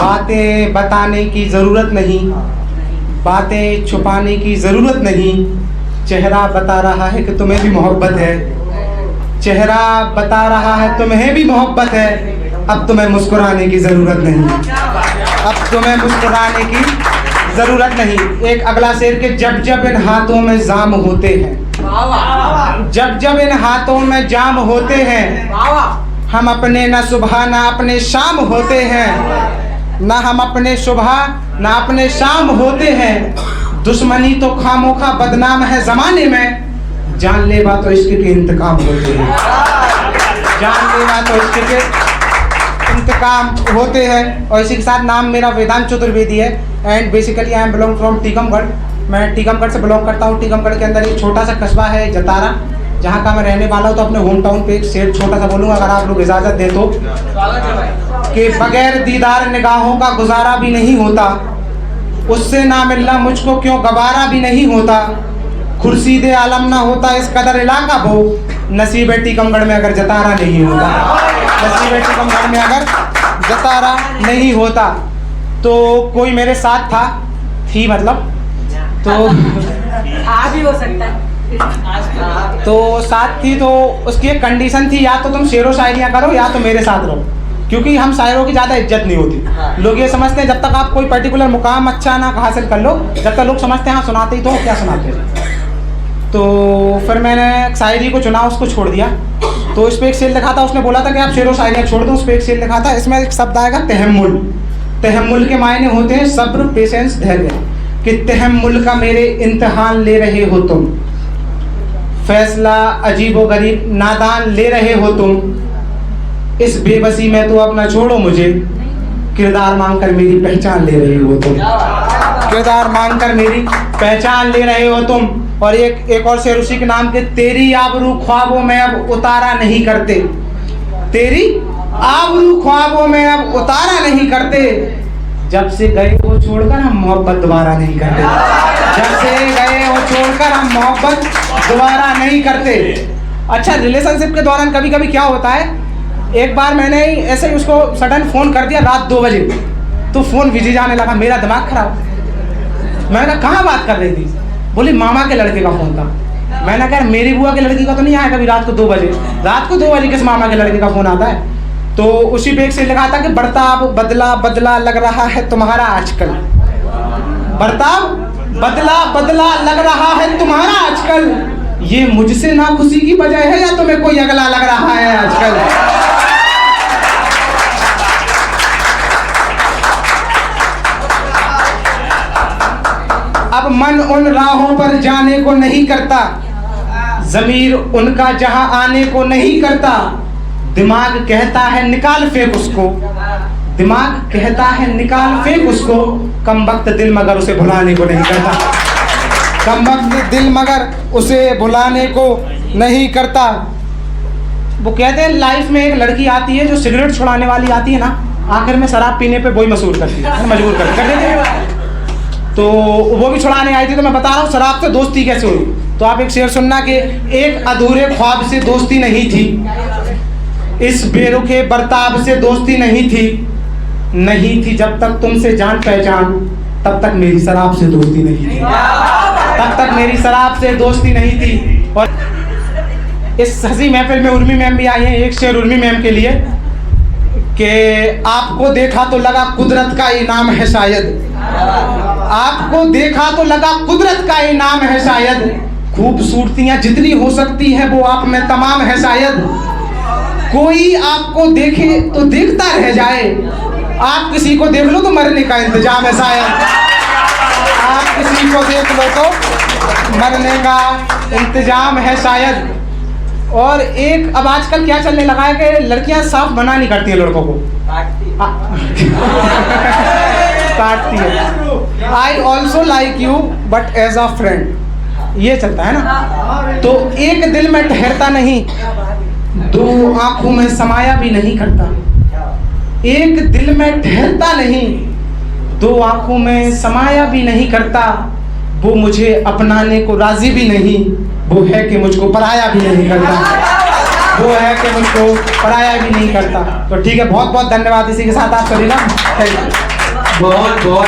बातें बताने की ज़रूरत नहीं, बातें छुपाने की ज़रूरत नहीं। चेहरा बता रहा है कि तुम्हें भी मोहब्बत है, चेहरा बता रहा है तुम्हें भी मोहब्बत है। अब तुम्हें मुस्कुराने की ज़रूरत नहीं, अब तुम्हें मुस्कुराने की ज़रूरत नहीं। एक अगला शेर के जब जब इन हाथों में जाम होते हैं, जब जब इन हाथों में जाम होते हैं, हम अपने न सुबह ना अपने शाम होते हैं, ना हम अपने सुबह ना अपने शाम होते हैं। दुश्मनी तो खामोखा बदनाम है ज़माने में, जानलेवा तो इश्क के इंतकाम होते हैं, जानलेवा तो इश्क के इंतकाम होते हैं। और इसी के साथ नाम मेरा वेदांत चतुर्वेदी है and basically I am belong from Tikamgarh. मैं टीकमगढ़ से बिलोंग करता हूँ। टीकमगढ़ के अंदर एक छोटा सा कस्बा है जतारा, जहाँ का मैं रहने वाला हूँ। तो अपने होम टाउन पे एक शेर छोटा सा बोलूँगा अगर आप लोग इजाज़त दे तो, कि बगैर दीदार निगाहों का गुजारा भी नहीं होता, उससे ना मिलना मुझको क्यों गवारा भी नहीं होता। खुर्शीद आलम ना होता इस कदर इलाका वो, नसीब टीकमगढ़ में अगर जतारा नहीं होता, नसीब टीकमगढ़ में अगर जतारा नहीं होता। तो कोई मेरे साथ था, थी मतलब, तो आज भी हो सकता है। तो साथ थी, तो उसकी एक कंडीशन थी, या तो तुम शेरो शायरियाँ करो या तो मेरे साथ रहो, क्योंकि हम शायरों की ज़्यादा इज्जत नहीं होती। लोग ये समझते हैं जब तक आप कोई पर्टिकुलर मुकाम अच्छा ना हासिल कर लो, जब तक लोग समझते हैं हाँ सुनाते ही तो क्या सुनाते हैं। तो फिर मैंने शायरी को चुना, उसको छोड़ दिया। तो इस पर एक शेर लिखा था, उसने बोला था कि आप शेरो शायरियाँ छोड़ दो। उस पर एक शेर लिखा था, इसमें एक शब्द आएगा तहम्मुल। तहम्मुल के मायने होते हैं सब्र, पेशेंस, धैर्य। कि तहम्मुल का मेरे इम्तिहान ले रहे हो तुम, फैसला अजीबो गरीब नादान ले रहे हो तुम। इस बेबसी में तो अब न छोड़ो मुझे, किरदार मांग कर मेरी पहचान ले रहे हो तुम, किरदार मांग कर मेरी पहचान ले रहे हो तुम। और एक और शेर उसी के नाम के, तेरी आबरू ख्वाबों में अब उतारा नहीं करते, तेरी आबरू ख्वाबों में अब उतारा नहीं करते। जब से गए वो छोड़कर हम मोहब्बत दोबारा नहीं करते, जब से गए वो छोड़कर हम मोहब्बत दोबारा नहीं करते। अच्छा, रिलेशनशिप के दौरान कभी कभी क्या होता है, एक बार मैंने ऐसे ही उसको सडन फ़ोन कर दिया रात 2 बजे, तो फ़ोन बिजी जाने लगा, मेरा दिमाग खराब। मैंने कहा कहाँ बात कर रही थी? बोली मामा के लड़के का फ़ोन था। मैंने कहा मेरी बुआ के लड़की का तो नहीं आया कभी रात को 2 बजे, रात को 2 बजे किस मामा के लड़के का फ़ोन आता है? तो उसी पे एक से लिखा था कि बर्ताव बदला बदला लग रहा है तुम्हारा आजकल, बर्ताव बदला बदला लग रहा है तुम्हारा आजकल। ये मुझसे ना खुशी की वजह है या तुम्हें कोई अगला लग रहा है आजकल? अब मन उन राहों पर जाने को नहीं करता, ज़मीर उनका जहां आने को नहीं करता। दिमाग कहता है निकाल फेंक उसको, दिमाग कहता है निकाल फेंक उसको। कम वक्त दिल मगर उसे भुलाने को नहीं करता, कम वक्त दिल मगर उसे भुलाने को नहीं करता। वो कहते हैं लाइफ में एक लड़की आती है जो सिगरेट छुड़ाने वाली आती है ना, आखिर में शराब पीने पे वही मजबूर करती है, मजबूर कर देती है। तो वो भी छुड़ाने आई थी। तो मैं बता रहा हूँ शराब से दोस्ती कैसे हुई। तो आप एक शेर सुनना कि एक अधूरे ख्वाब से दोस्ती नहीं थी, इस बेरुखे बर्ताव से दोस्ती नहीं थी, नहीं थी जब तक तुमसे जान पहचान, तब तक मेरी शराब से दोस्ती नहीं थी, तब तक मेरी शराब से दोस्ती नहीं थी। और इस हंसी महफिल में उर्मी मैम भी आई हैं। एक शेर उर्मी मैम के लिए कि आपको देखा तो लगा कुदरत का इनाम है शायद, आपको देखा तो लगा कुदरत का इनाम है शायद। खूबसूरतियाँ जितनी हो सकती हैं वो आप में तमाम है शायद। कोई आपको देखे तो देखता रह जाए, आप किसी को देख लो तो मरने का इंतजाम है शायद, आप किसी को देख लो तो मरने का इंतजाम है शायद। और एक अब आजकल क्या चलने लगा है कि लड़कियां साफ मना नहीं करती हैं लड़कों को, काटती है। I also like you but as a friend, ये चलता है ना। तो एक दिल में ठहरता नहीं, 2 आंखों में समाया भी नहीं करता। एक दिल में ठहरता नहीं, 2 आंखों में समाया भी नहीं करता। वो मुझे अपनाने को राजी भी नहीं, वो है कि मुझको पराया भी नहीं करता, वो है कि मुझको पराया भी नहीं करता। तो ठीक है, बहुत बहुत धन्यवाद। इसी के साथ आप सभी ना थैंक यू। बहुत बहुत